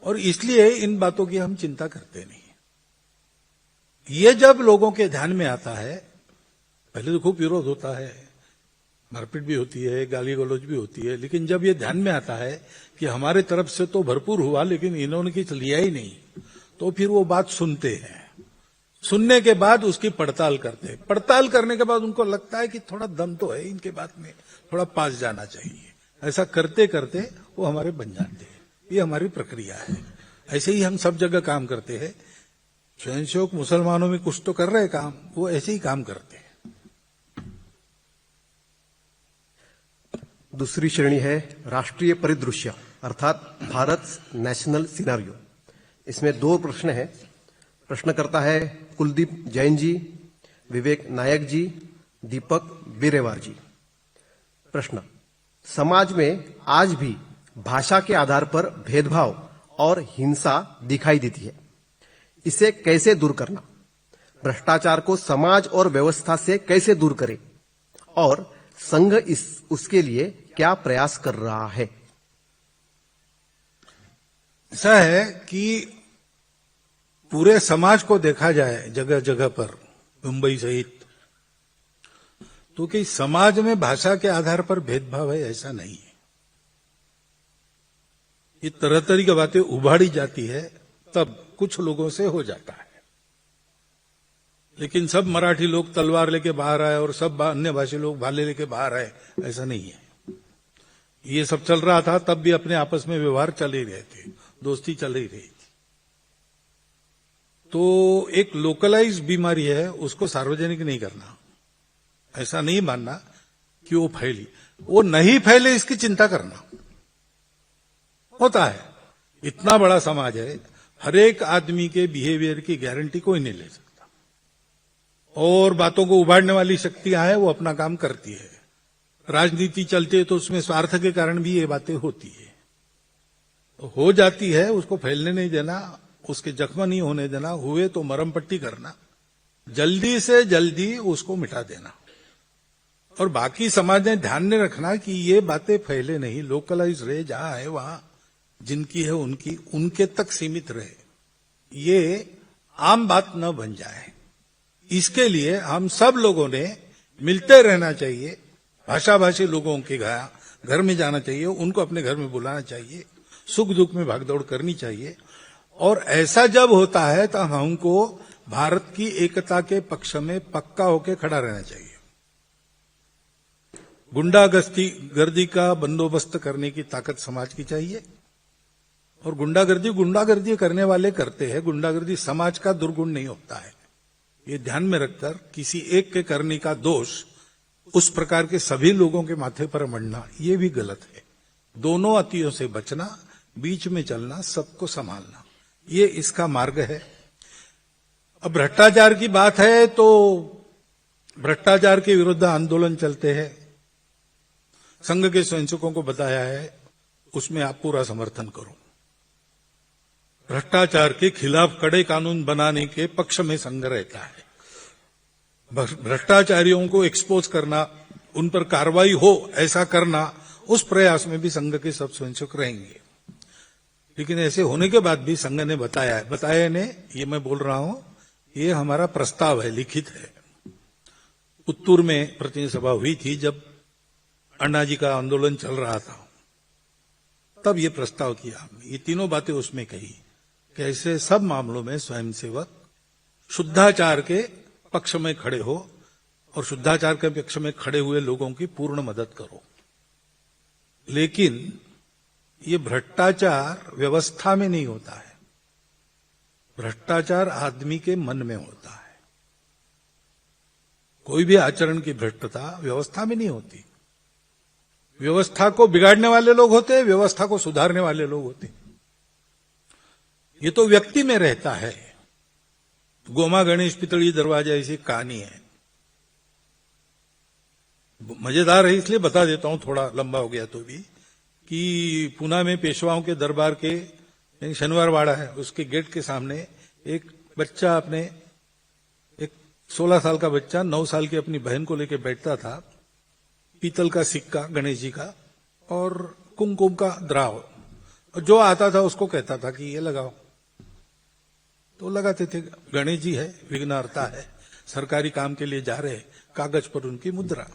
और इसलिए इन बातों की हम चिंता करते नहीं। ये जब लोगों के ध्यान में आता है, पहले तो खूब विरोध होता है, मारपीट भी होती है, गाली गलौज भी होती है, लेकिन जब ये ध्यान में आता है कि हमारे तरफ से तो भरपूर हुआ लेकिन इन्होंने कुछ लिया ही नहीं, तो फिर वो बात सुनते हैं। सुनने के बाद उसकी पड़ताल करते हैं। पड़ताल करने के बाद उनको लगता है कि थोड़ा दम तो है इनके बात में, थोड़ा पास जाना चाहिए। ऐसा करते करते वो हमारे बन जाते हैं। ये हमारी प्रक्रिया है। ऐसे ही हम सब जगह काम करते हैं। स्वयंसेवक मुसलमानों में कुछ तो कर रहे काम, वो ऐसे ही काम करते हैं। दूसरी श्रेणी है राष्ट्रीय परिदृश्य, अर्थात भारत नेशनल सिनारियो। इसमें 2 प्रश्न हैं। प्रश्न करता है कुलदीप जैन जी, विवेक नायक जी, दीपक बिरेवार जी। प्रश्न: समाज में आज भी भाषा के आधार पर भेदभाव और हिंसा दिखाई देती है। इसे कैसे दूर करना? भ्रष्टाचार को समाज और व्यवस्था से कैसे दूर करें? और संघ उसके लिए क्या प्रयास कर रहा है? ऐसा है कि पूरे समाज को देखा जाए जगह जगह पर, मुंबई सहित, तो कि समाज में भाषा के आधार पर भेदभाव है, ऐसा नहीं है। ये तरह तरह की बातें उभाड़ी जाती है, तब कुछ लोगों से हो जाता है। लेकिन सब मराठी लोग तलवार लेके बाहर आए और सब अन्य भाषी लोग भाले लेके बाहर आए, ऐसा नहीं है। ये सब चल रहा था तब भी अपने आपस में व्यवहार चल ही रहे थे, दोस्ती चल ही रही थी। तो एक लोकलाइज बीमारी है, उसको सार्वजनिक नहीं करना। ऐसा नहीं मानना कि वो फैली, वो नहीं फैले इसकी चिंता करना होता है। इतना बड़ा समाज है, हर एक आदमी के बिहेवियर की गारंटी कोई नहीं ले सकता, और बातों को उभारने वाली शक्तियां हैं, वो अपना काम करती है। राजनीति चलती है तो उसमें स्वार्थ के कारण भी ये बातें होती है, तो हो जाती है। उसको फैलने नहीं देना, उसके जख्म नहीं होने देना, हुए तो मरहम पट्टी करना, जल्दी से जल्दी उसको मिटा देना। और बाकी समाज ने ध्यान में रखना कि ये बातें फैले नहीं, लोकलाइज रहे, जहां है वहां जिनकी है उनकी, उनके तक सीमित रहे, ये आम बात न बन जाए। इसके लिए हम सब लोगों ने मिलते रहना चाहिए। भाषाभाषी लोगों के घर में जाना चाहिए, उनको अपने घर में बुलाना चाहिए, सुख दुख में भागदौड़ करनी चाहिए। और ऐसा जब होता है तो हमको भारत की एकता के पक्ष में पक्का होकर खड़ा रहना चाहिए। गुंडागर्दी का बंदोबस्त करने की ताकत समाज की चाहिए। और गुंडागर्दी करने वाले करते हैं। गुंडागर्दी समाज का दुर्गुण नहीं होता है, ये ध्यान में रखकर किसी एक के करने का दोष उस प्रकार के सभी लोगों के माथे पर मढ़ना, ये भी गलत है। दोनों अतियों से बचना, बीच में चलना, सबको संभालना, ये इसका मार्ग है। अब भ्रष्टाचार की बात है तो भ्रष्टाचार के विरुद्ध आंदोलन चलते हैं। संघ के स्वयंसेवकों को बताया है, उसमें आप पूरा समर्थन करो। भ्रष्टाचार के खिलाफ कड़े कानून बनाने के पक्ष में संघ रहता है। भ्रष्टाचारियों को एक्सपोज करना, उन पर कार्रवाई हो ऐसा करना, उस प्रयास में भी संघ के सब स्वयंसेवक रहेंगे। लेकिन ऐसे होने के बाद भी संघ ने बताया ने, ये मैं बोल रहा हूं, ये हमारा प्रस्ताव है, लिखित है। उत्तूर में प्रतिनिधि सभा हुई थी जब अण्णा जी का आंदोलन चल रहा था, तब ये प्रस्ताव किया हमने। ये तीनों बातें उसमें कही कि ऐसे सब मामलों में स्वयंसेवक शुद्धाचार के पक्ष में खड़े हो और शुद्धाचार के पक्ष में खड़े हुए लोगों की पूर्ण मदद करो। लेकिन ये भ्रष्टाचार व्यवस्था में नहीं होता है, भ्रष्टाचार आदमी के मन में होता है। कोई भी आचरण की भ्रष्टता व्यवस्था में नहीं होती। व्यवस्था को बिगाड़ने वाले लोग होते हैं, व्यवस्था को सुधारने वाले लोग होते हैं। ये तो व्यक्ति में रहता है। गोमा गणेश पितड़ी दरवाजा ऐसी कहानी है, मजेदार है इसलिए बता देता हूं, थोड़ा लंबा हो गया तो भी, कि पुणे में पेशवाओं के दरबार के शनिवार वाड़ा है, उसके गेट के सामने एक बच्चा अपने, एक 16 साल का बच्चा 9 साल की अपनी बहन को लेकर बैठता था। पीतल का सिक्का गणेश जी का और कुमकुम का द्राव और जो आता था उसको कहता था कि ये लगाओ, तो लगाते थे। गणेश जी है, विघ्नहर्ता है, सरकारी काम के लिए जा रहे, कागज पर उनकी मुद्रा।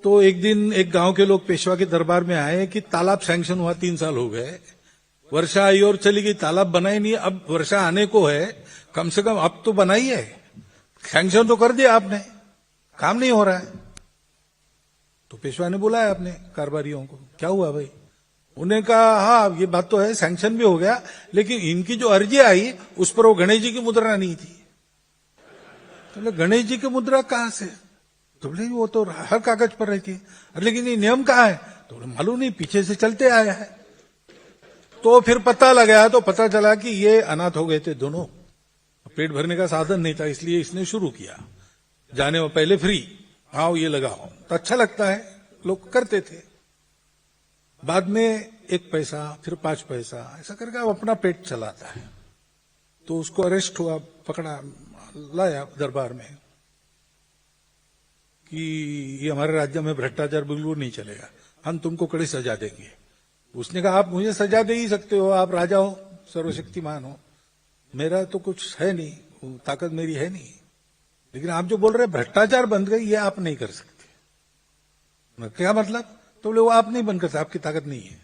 तो एक दिन एक गांव के लोग पेशवा के दरबार में आए कि तालाब सैंक्शन हुआ, 3 साल हो गए, वर्षा आई और चली गई, तालाब बना ही नहीं, अब वर्षा आने को है, कम से कम अब तो बना ही है, सैंक्शन तो कर दिया आपने, काम नहीं हो रहा है। तो पेशवा ने बुलाया अपने कारोबारियों को, क्या हुआ भाई? उन्हें कहा हाँ ये बात तो है, सैंक्शन भी हो गया, लेकिन इनकी जो अर्जी आई उस पर वो गणेश जी की मुद्रा नहीं थी। तो बोले गणेश जी की मुद्रा कहां से? तो बोले वो तो हर कागज पर रहती है। लेकिन ये नियम कहाँ है? तो बोले मालूम नहीं, पीछे से चलते आया है। तो फिर पता लगाया तो पता चला कि ये अनाथ हो गए थे दोनों, पेट भरने का साधन नहीं था, इसलिए इसने शुरू किया। जाने में पहले फ्री, आओ ये लगाओ, तो अच्छा लगता है, लोग करते थे। बाद में 1 पैसा, फिर 5 पैसा, ऐसा करके अब अपना पेट चलाता है। तो उसको अरेस्ट हुआ, पकड़ा, लाया दरबार में कि ये हमारे राज्य में भ्रष्टाचार बिल्कुल नहीं चलेगा, हम तुमको कड़ी सजा देंगे। उसने कहा आप मुझे सजा दे ही सकते हो, आप राजा हो, सर्वशक्तिमान हो, मेरा तो कुछ है नहीं, ताकत मेरी है नहीं, लेकिन आप जो बोल रहे हैं भ्रष्टाचार बंद गई, ये आप नहीं कर सकते। क्या मतलब? तो बोले वो आप नहीं बंद कर सकते, आपकी ताकत नहीं है।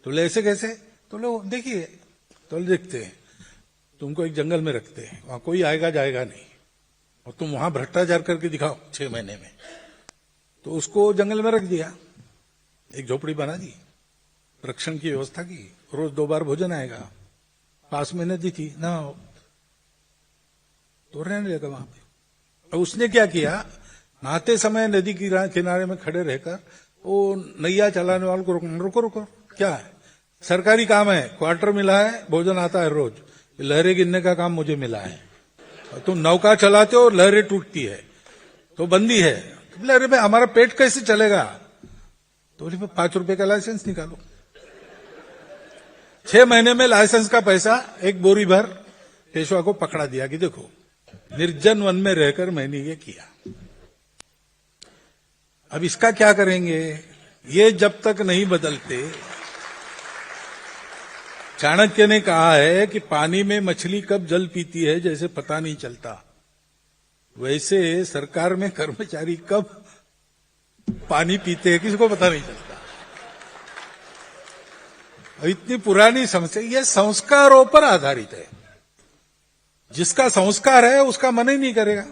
तो बोले ऐसे कैसे? तो बोले देखिए, तो देखते हैं, तुमको एक जंगल में रखते हैं, वहां कोई आएगा जाएगा नहीं, और तुम वहां भ्रष्टाचार करके दिखाओ 6 महीने में। तो उसको जंगल में रख दिया, एक झोपड़ी बना दी, रक्षण की व्यवस्था की, रोज 2 बार भोजन आएगा, पास में नदी थी ना, तो रहने लगा वहां पे। और उसने क्या किया, नहाते समय नदी की किनारे में खड़े रहकर वो नैया चलाने वालों को रुको रुको, क्या है, सरकारी काम है, क्वार्टर मिला है, भोजन आता है रोज, लहरें गिनने का काम मुझे मिला है, तुम नौका चलाते हो और लहरें टूटती है तो बंदी है। तो बोले अरे भाई हमारा पेट कैसे चलेगा? तो बोले 5 रुपए का लाइसेंस निकालो। 6 महीने में लाइसेंस का पैसा 1 बोरी भर पेशवा को पकड़ा दिया कि देखो निर्जन वन में रहकर मैंने ये किया। अब इसका क्या करेंगे? ये जब तक नहीं बदलते, चाणक्य ने कहा है कि पानी में मछली कब जल पीती है जैसे पता नहीं चलता, वैसे सरकार में कर्मचारी कब पानी पीते हैं किसी को पता नहीं चलता। इतनी पुरानी समस्या, ये संस्कारों पर आधारित है। जिसका संस्कार है उसका मन ही नहीं करेगा।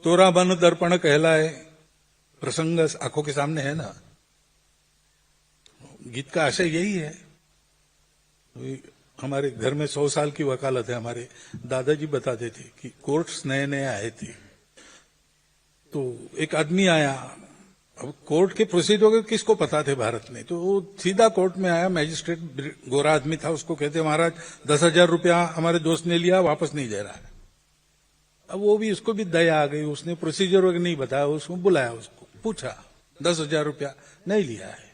तोरा मन दर्पण कहलाए, प्रसंग आंखों के सामने है ना। गीत का आशय यही है। हमारे घर में 100 साल की वकालत है। हमारे दादाजी बताते थे कि कोर्ट्स नए नए आए थे, तो एक आदमी आया, अब कोर्ट के प्रोसीजर किसको पता थे भारत में, तो वो सीधा कोर्ट में आया, मैजिस्ट्रेट गोरा आदमी था, उसको कहते महाराज 10,000 रुपया हमारे दोस्त ने लिया, वापस नहीं दे रहा है। अब वो भी, उसको भी दया आ गई, उसने प्रोसीजर वगैरह नहीं बताया, उसको बुलाया, उसको पूछा 10,000 रुपया नहीं लिया है।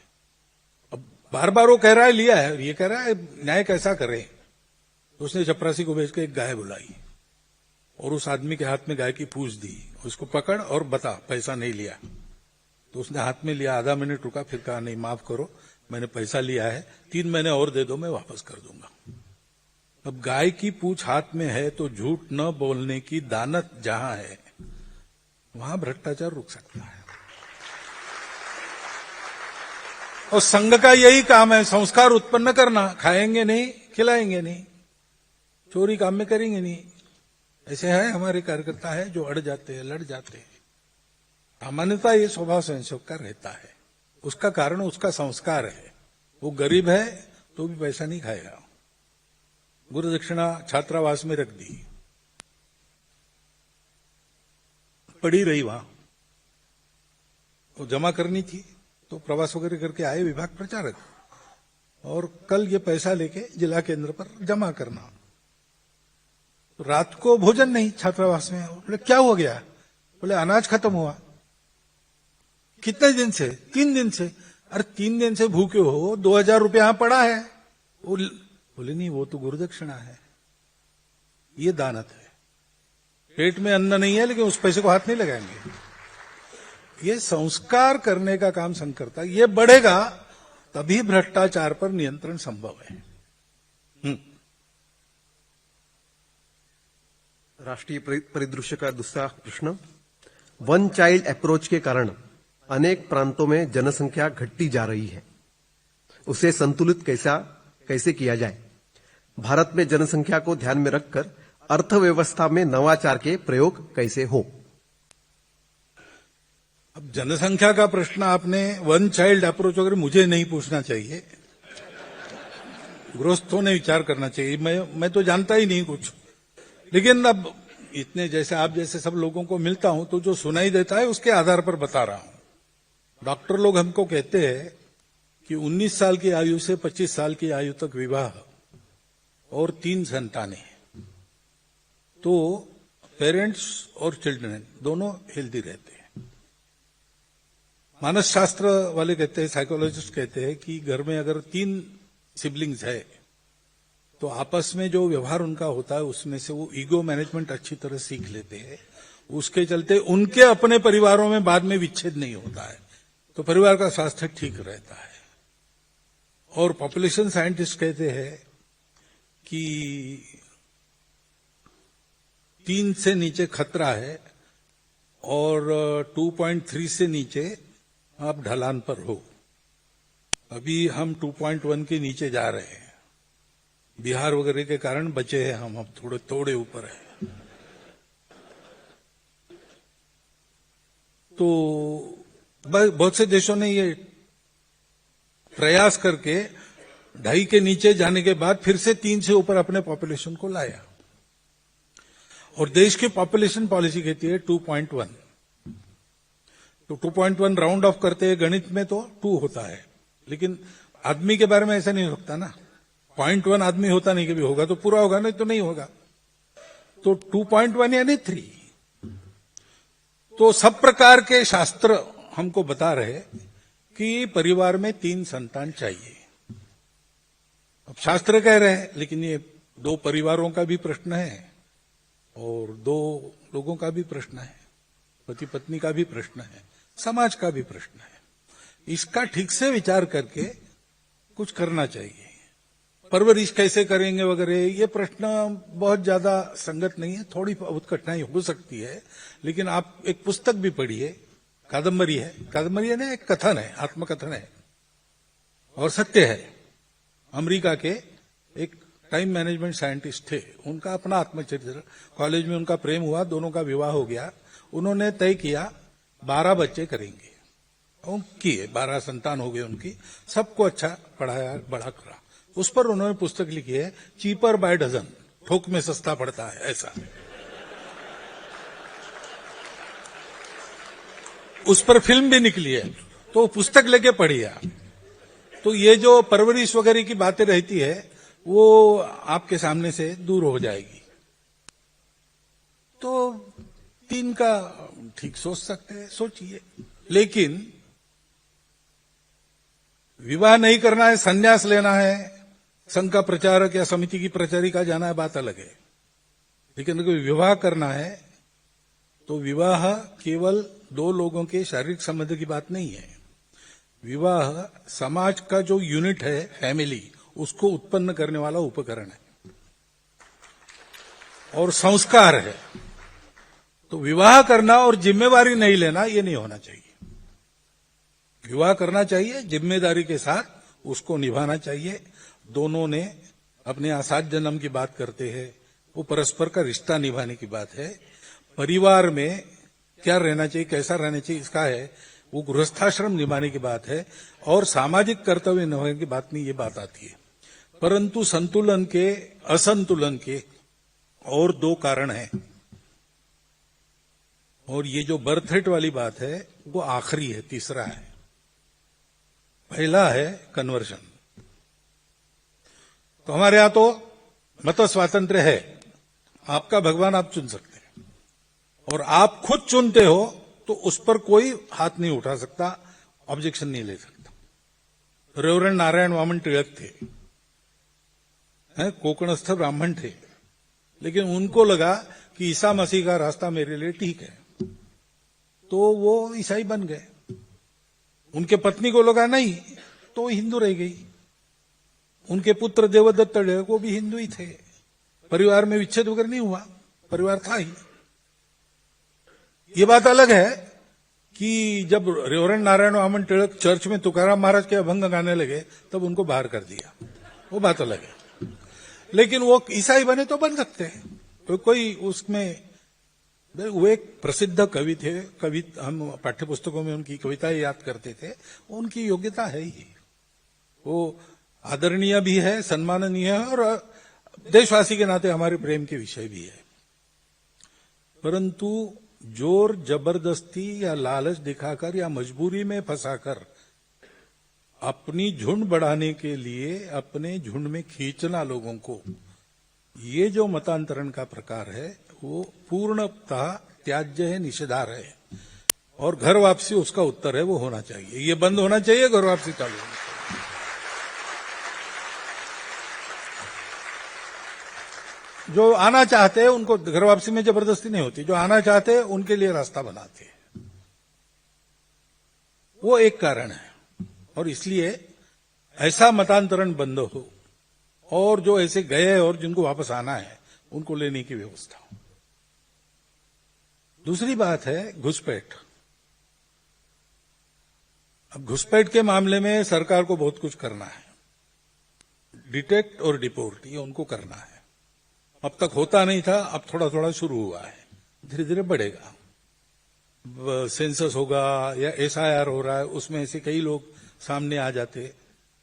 अब बार बार वो कह रहा है लिया है, ये कह रहा है न्याय कैसा करे। तो उसने चपरासी को भेज के एक गाय बुलाई और उस आदमी के हाथ में गाय की पूंछ दी, उसको पकड़ और बता पैसा नहीं लिया। तो उसने हाथ में लिया, आधा मिनट रुका, फिर कहा नहीं माफ करो, मैंने पैसा लिया है, 3 महीने और दे दो, मैं वापस कर दूंगा। अब गाय की पूंछ हाथ में है तो झूठ न बोलने की दानत जहां है वहां भ्रष्टाचार रुक सकता है। और संघ का यही काम है, संस्कार उत्पन्न करना। खाएंगे नहीं, खिलाएंगे नहीं, चोरी काम में करेंगे नहीं। ऐसे है हमारे कार्यकर्ता है जो अड़ जाते हैं, लड़ जाते हैं। सामान्यता ये स्वभाव संयोग का रहता है। उसका कारण उसका संस्कार है। वो गरीब है तो भी पैसा नहीं खाएगा। गुरु दक्षिणा छात्रावास में रख दी, पड़ी रही वहां, वो जमा करनी थी, तो प्रवास वगैरह करके आए विभाग प्रचारक, और कल ये पैसा लेके जिला केंद्र पर जमा करना। तो रात को भोजन नहीं छात्रावास में। बोले क्या हो गया? बोले अनाज खत्म हुआ। कितने दिन से? 3 दिन से। अरे 3 दिन से भूखे हो, 2,000 रुपया यहां पड़ा है। बोले नहीं, वो तो गुरुदक्षिणा है, ये दानत है। पेट में अन्न नहीं है लेकिन उस पैसे को हाथ नहीं लगाएंगे। ये संस्कार करने का काम संघ करता है। ये बढ़ेगा तभी भ्रष्टाचार पर नियंत्रण संभव है। राष्ट्रीय परिदृश्य का दूसरा प्रश्न, वन चाइल्ड अप्रोच के कारण अनेक प्रांतों में जनसंख्या घटती जा रही है, उसे संतुलित कैसे किया जाए? भारत में जनसंख्या को ध्यान में रखकर अर्थव्यवस्था में नवाचार के प्रयोग कैसे हो? अब जनसंख्या का प्रश्न आपने वन चाइल्ड अप्रोच वगैरह मुझे नहीं पूछना चाहिए, गृहस्थों ने विचार करना चाहिए। मैं तो जानता ही नहीं कुछ। लेकिन अब इतने जैसे आप जैसे सब लोगों को मिलता हूं तो जो सुनाई देता है उसके आधार पर बता रहा हूं। डॉक्टर लोग हमको कहते हैं कि 19 साल की आयु से 25 साल की आयु तक विवाह और 3 संतानें, तो पेरेंट्स और चिल्ड्रन दोनों हेल्दी रहते हैं। मानस शास्त्र वाले कहते हैं, साइकोलॉजिस्ट कहते हैं कि घर में अगर 3 सिबलिंग्स है तो आपस में जो व्यवहार उनका होता है उसमें से वो ईगो मैनेजमेंट अच्छी तरह सीख लेते हैं। उसके चलते उनके अपने परिवारों में बाद में विच्छेद नहीं होता है, तो परिवार का स्वास्थ्य ठीक रहता है। और पॉपुलेशन साइंटिस्ट कहते हैं कि 3 से नीचे खतरा है और 2.3 से नीचे आप ढलान पर हो। अभी हम 2.1 के नीचे जा रहे हैं, बिहार वगैरह के कारण बचे हैं हम, अब थोड़े ऊपर है। तो बहुत से देशों ने ये प्रयास करके 2.5 के नीचे जाने के बाद फिर से 3 से ऊपर अपने पॉपुलेशन को लाया। और देश की पॉपुलेशन पॉलिसी कहती है 2.1, तो 2.1 राउंड ऑफ करते हैं, गणित में तो 2 होता है, लेकिन आदमी के बारे में ऐसा नहीं होता ना। 0.1 आदमी होता नहीं, कभी होगा तो पूरा होगा, नहीं तो नहीं होगा। तो 2.1 यानी 3। तो सब प्रकार के शास्त्र हमको बता रहे कि परिवार में 3 संतान चाहिए। अब शास्त्र कह रहे हैं, लेकिन ये 2 परिवारों का भी प्रश्न है और 2 लोगों का भी प्रश्न है, पति पत्नी का भी प्रश्न है, समाज का भी प्रश्न है। इसका ठीक से विचार करके कुछ करना चाहिए। परवरिश कैसे करेंगे वगैरह, ये प्रश्न बहुत ज्यादा संगत नहीं है, थोड़ी बहुत कठिनाई हो सकती है। लेकिन आप एक पुस्तक भी पढ़िए, कादम्बरी है ना, एक कथन है, आत्मकथन है और सत्य है। अमेरिका के एक टाइम मैनेजमेंट साइंटिस्ट थे, उनका अपना आत्मचरित्र। कॉलेज में उनका प्रेम हुआ, दोनों का विवाह हो गया। उन्होंने तय किया 12 बच्चे करेंगे, और किए, 12 संतान हो गए उनकी। सबको अच्छा पढ़ाया, बड़ा करा। उस पर उन्होंने पुस्तक लिखी है, चीपर बाय डजन, थोक में सस्ता पड़ता है, ऐसा। उस पर फिल्म भी निकली है, तो पुस्तक लेके पढ़िए। तो ये जो परवरिश वगैरह की बातें रहती है वो आपके सामने से दूर हो जाएगी। तो 3 का ठीक सोच सकते हैं, सोचिए। लेकिन विवाह नहीं करना है, संन्यास लेना है, संघ का प्रचारक या समिति की प्रचारिका जाना है, बात अलग है। लेकिन अगर विवाह करना है तो विवाह केवल 2 लोगों के शारीरिक संबंध की बात नहीं है। विवाह समाज का जो यूनिट है, फैमिली, उसको उत्पन्न करने वाला उपकरण है और संस्कार है। तो विवाह करना और जिम्मेवारी नहीं लेना, ये नहीं होना चाहिए। विवाह करना चाहिए, जिम्मेदारी के साथ उसको निभाना चाहिए। दोनों ने अपने 7 जन्म की बात करते हैं, वो परस्पर का रिश्ता निभाने की बात है। परिवार में क्या रहना चाहिए, कैसा रहना चाहिए, इसका है, वो गृहस्थाश्रम निभाने की बात है। और सामाजिक कर्तव्य निभाने की बात नहीं, ये बात आती है। परंतु संतुलन के, असंतुलन के और 2 कारण हैं। और ये जो बर्थ रेट वाली बात है वो आखिरी है, तीसरा है। पहला है कन्वर्शन। तो हमारे यहां तो मत स्वातंत्र्य है, आपका भगवान आप चुन सकते हैं, और आप खुद चुनते हो तो उस पर कोई हाथ नहीं उठा सकता, ऑब्जेक्शन नहीं ले सकता। रेवरेंड नारायण वामन टिळक थे, कोकणस्थ ब्राह्मण थे, लेकिन उनको लगा कि ईसा मसीह का रास्ता मेरे लिए ठीक है, तो वो ईसाई बन गए। उनके पत्नी को लगा नहीं तो वो हिंदू रह गई। उनके पुत्र देवदत्त वो भी हिंदू ही थे। परिवार में विच्छेद वगैरह नहीं हुआ, परिवार था ही। ये बात अलग है कि जब रेवरेंड नारायण वामन टिळक चर्च में तुकाराम महाराज के अभंग गाने लगे तब उनको बाहर कर दिया, वो बात अलग है। लेकिन वो ईसाई बने तो बन सकते हैं, तो कोई उसमें। वो एक प्रसिद्ध कवि थे, हम पाठ्य पुस्तकों में उनकी कविताएं याद करते थे। उनकी योग्यता है ही, वो आदरणीय भी है, सम्माननीय है और देशवासी के नाते हमारे प्रेम के विषय भी है। परंतु जोर जबरदस्ती या लालच दिखाकर या मजबूरी में फंसाकर अपनी झुंड बढ़ाने के लिए अपने झुंड में खींचना लोगों को, ये जो मतांतरण का प्रकार है वो पूर्णतः त्याज्य है, निषेधार्ह है। और घर वापसी उसका उत्तर है, वो होना चाहिए। ये बंद होना चाहिए, घर वापसी चालू होना चाहिए। जो आना चाहते हैं उनको घर वापसी में जबरदस्ती नहीं होती, जो आना चाहते हैं उनके लिए रास्ता बनाते हैं। वो एक कारण है। और इसलिए ऐसा मतांतरण बंद हो और जो ऐसे गए और जिनको वापस आना है उनको लेने की व्यवस्था हो। दूसरी बात है घुसपैठ। अब घुसपैठ के मामले में सरकार को बहुत कुछ करना है। डिटेक्ट और डिपोर्ट ये उनको करना है। अब तक होता नहीं था, अब थोड़ा थोड़ा शुरू हुआ है, धीरे धीरे बढ़ेगा। सेंसस होगा या एसआईआर हो रहा है, उसमें ऐसे कई लोग सामने आ जाते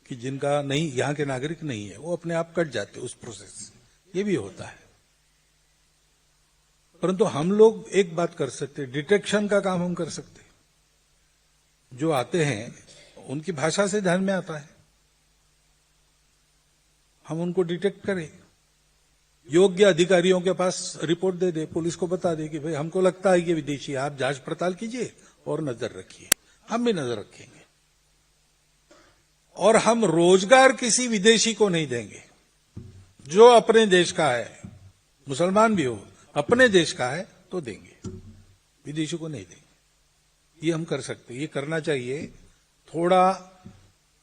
कि जिनका नहीं, यहां के नागरिक नहीं है, वो अपने आप कट जाते उस प्रोसेस से। ये भी होता है। परंतु हम लोग एक बात कर सकते, डिटेक्शन का काम हम कर सकते। जो आते हैं उनकी भाषा से ध्यान में आता है, हम उनको डिटेक्ट करें। योग्य अधिकारियों के पास रिपोर्ट दे दे, पुलिस को बता दे कि भाई हमको लगता है कि विदेशी, आप जांच पड़ताल कीजिए और नजर रखिए। हम भी नजर रखेंगे। और हम रोजगार किसी विदेशी को नहीं देंगे। जो अपने देश का है, मुसलमान भी हो, अपने देश का है तो देंगे, विदेशी को नहीं देंगे। ये हम कर सकते, ये करना चाहिए। थोड़ा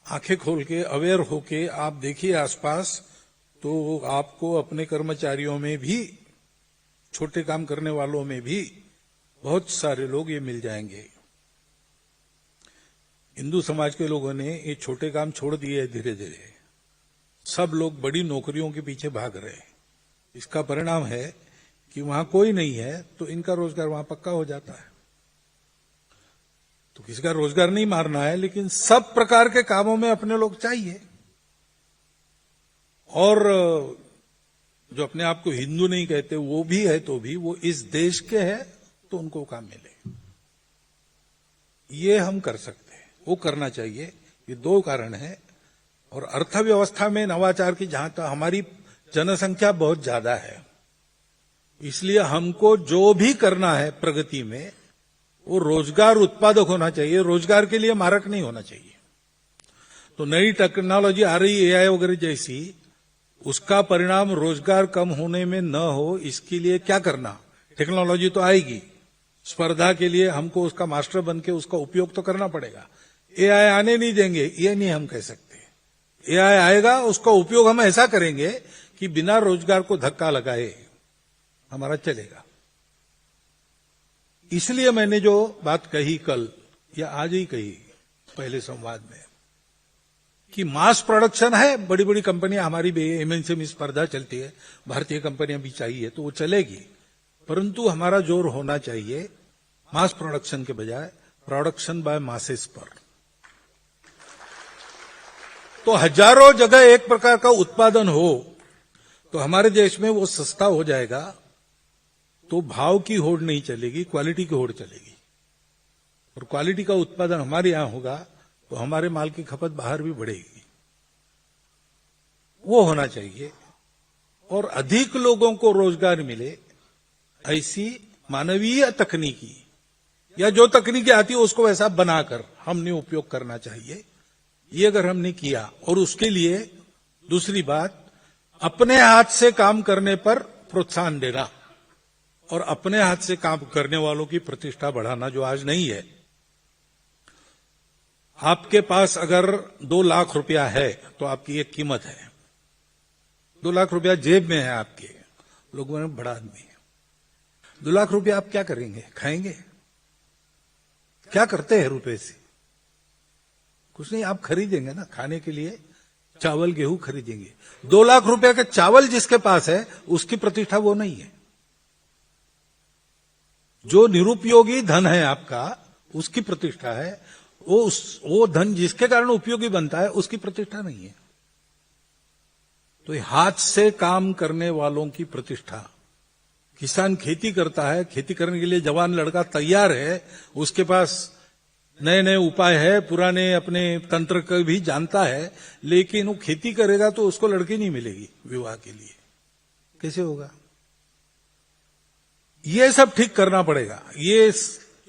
आंखें खोल के, अवेयर होके आप देखिए आसपास, तो आपको अपने कर्मचारियों में भी, छोटे काम करने वालों में भी बहुत सारे लोग ये मिल जाएंगे। हिंदू समाज के लोगों ने ये छोटे काम छोड़ दिए धीरे धीरे। सब लोग बड़ी नौकरियों के पीछे भाग रहे हैं। इसका परिणाम है कि वहां कोई नहीं है तो इनका रोजगार वहां पक्का हो जाता है। तो किसी का रोजगार नहीं मारना है, लेकिन सब प्रकार के कामों में अपने लोग चाहिए। और जो अपने आप को हिंदू नहीं कहते वो भी है, तो भी वो इस देश के हैं तो उनको काम मिले। ये हम कर सकते हैं, वो करना चाहिए। ये दो कारण है। और अर्थव्यवस्था में नवाचार की, जहां तक हमारी जनसंख्या बहुत ज्यादा है, इसलिए हमको जो भी करना है प्रगति में, वो रोजगार उत्पादक होना चाहिए, रोजगार के लिए मारक नहीं होना चाहिए। तो नई टेक्नोलॉजी आ रही, एआई वगैरह जैसी, उसका परिणाम रोजगार कम होने में न हो, इसके लिए क्या करना? टेक्नोलॉजी तो आएगी, स्पर्धा के लिए हमको उसका मास्टर बन के उसका उपयोग तो करना पड़ेगा। एआई आने नहीं देंगे, ये नहीं हम कह सकते। एआई आएगा, उसका उपयोग हम ऐसा करेंगे कि बिना रोजगार को धक्का लगाए हमारा चलेगा। इसलिए मैंने जो बात कही कल या आज ही कही पहले संवाद में कि मास प्रोडक्शन है, बड़ी बड़ी कंपनियां, हमारी भी एमएनसी में स्पर्धा चलती है, भारतीय कंपनियां भी चाहिए तो वो चलेगी। परंतु हमारा जोर होना चाहिए मास प्रोडक्शन के बजाय प्रोडक्शन बाय मासेस पर। तो हजारों जगह एक प्रकार का उत्पादन हो तो हमारे देश में वो सस्ता हो जाएगा, तो भाव की होड़ नहीं चलेगी, क्वालिटी की होड़ चलेगी। और क्वालिटी का उत्पादन हमारे यहां होगा तो हमारे माल की खपत बाहर भी बढ़ेगी। वो होना चाहिए। और अधिक लोगों को रोजगार मिले, ऐसी मानवीय तकनीकी या जो तकनीकी आती है उसको वैसा बनाकर हमने उपयोग करना चाहिए। ये अगर हमने किया, और उसके लिए दूसरी बात, अपने हाथ से काम करने पर प्रोत्साहन देना और अपने हाथ से काम करने वालों की प्रतिष्ठा बढ़ाना, जो आज नहीं है। आपके पास अगर 2 लाख रुपया है तो आपकी एक कीमत है। 2 लाख रुपया जेब में है आपके, लोगों में बड़ा आदमी है। 2 लाख रुपया आप क्या करेंगे? खाएंगे? क्या करते हैं रुपए से? कुछ नहीं, आप खरीदेंगे ना खाने के लिए, चावल गेहूं खरीदेंगे। 2 लाख रुपए का चावल जिसके पास है उसकी प्रतिष्ठा वो नहीं है। जो निरुपयोगी धन है आपका, उसकी प्रतिष्ठा है। वो धन जिसके कारण उपयोगी बनता है उसकी प्रतिष्ठा नहीं है। तो ये हाथ से काम करने वालों की प्रतिष्ठा। किसान खेती करता है, खेती करने के लिए जवान लड़का तैयार है, उसके पास नए नए उपाय है, पुराने अपने तंत्र को भी जानता है, लेकिन वो खेती करेगा तो उसको लड़की नहीं मिलेगी विवाह के लिए। कैसे होगा? ये सब ठीक करना पड़ेगा। ये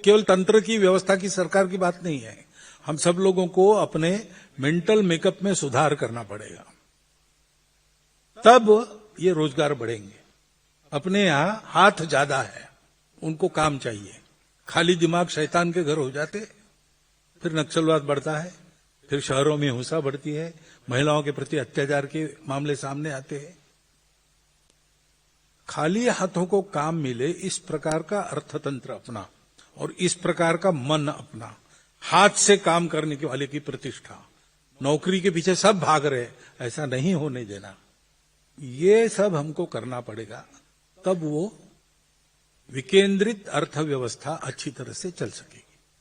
केवल तंत्र की व्यवस्था की, सरकार की बात नहीं है। हम सब लोगों को अपने मेंटल मेकअप में सुधार करना पड़ेगा, तब ये रोजगार बढ़ेंगे। अपने यहां हाथ ज्यादा है, उनको काम चाहिए। खाली दिमाग शैतान के घर हो जाते, फिर नक्सलवाद बढ़ता है, फिर शहरों में हिंसा बढ़ती है, महिलाओं के प्रति अत्याचार के मामले सामने आते हैं। खाली हाथों को काम मिले, इस प्रकार का अर्थतंत्र अपना और इस प्रकार का मन अपना, हाथ से काम करने के वाले की प्रतिष्ठा। नौकरी के पीछे सब भाग रहे, ऐसा नहीं होने देना। ये सब हमको करना पड़ेगा, तब वो विकेंद्रित अर्थव्यवस्था अच्छी तरह से चल सके।